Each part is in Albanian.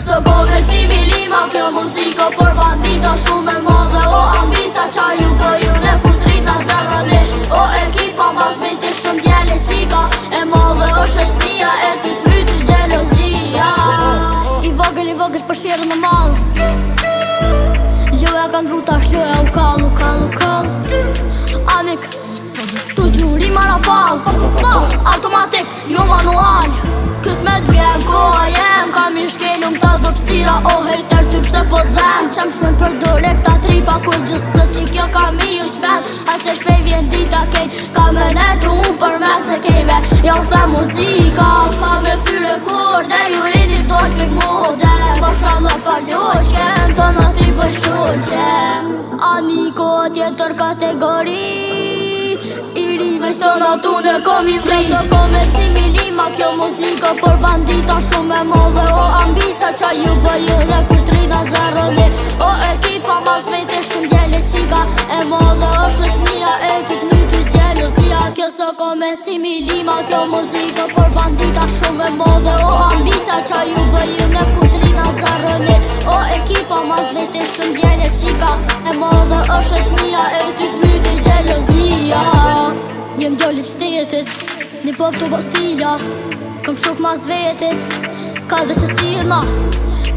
së komercimi lima, kjo muzika për bandita shumë e madhe. O ambica qa ju bëjune kur trita zërëni. O ekipa mas veti shumë djele qika e madhe është shtia e ty t'myti gjelozia. I vogël për shirë në malë, jo e kanë ruta shlo e u kall. Anik, tu gjuri mara fall, automatik, jo manual. Kës me t'vjen koha jem, kam i shkelum ta dopsira. O hejter ty pse po t'zem, qem shmen për dore këta tripa. Kur gjithë së që kjo kam i u shmet, hase shpej vjen dita kejt. Ka me netru unë për mes e kejve, jo se muzika. Ka me fyre korde, ju rini dojt pik mode. Mashallah faljoqen, të në ti për shoqen. Aniko tjetër kategori, i rive së në tu në kom i mri. Së komercimi lima, kjo muzika për bandita shumë e modhe. O ambica qa ju bëjune kur trina zërëni. O ekipa mas vete shumë djele qika e modhe është snia e kit myti gjelozia. Kjo së komercimi lima, kjo muzika për bandita shumë e modhe. O ambica qa ju bëjune kur trina zërëni. O ekipa mas vete shumë djele qika e modhe është snia e kit myti gjelozia. Jem djoli shtetit, një pop të bostila. Kom shuk mas vetit, ka dhe që sirna.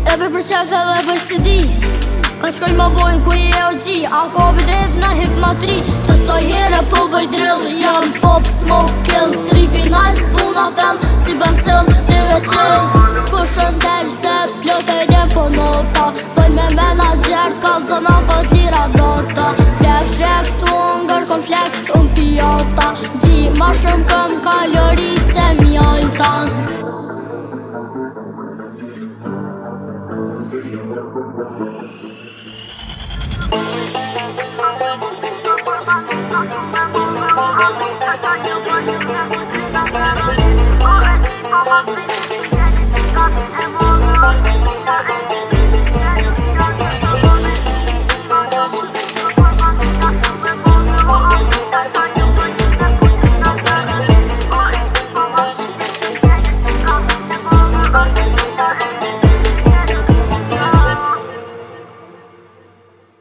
E për shefeve bëj si di, ka shkoj ma bojnë ku i e o gji. A ka videp na hip ma tri, që soj here po bëj drill. Jam pop, smoke, kill, tripi nice, puna fell. Si bëm still, ti veqill, kushën tel se plot e telefonota. Fëll me menagjer t'kall zona kod lira dota. Flex, tu ngërkon flex, unë pijota. Gji ma shumë këm kalori se mjolta. Ambica qa ju bëjune kur trina zërëni. O ekipa mas vete shumë djele qika e modhe është snia e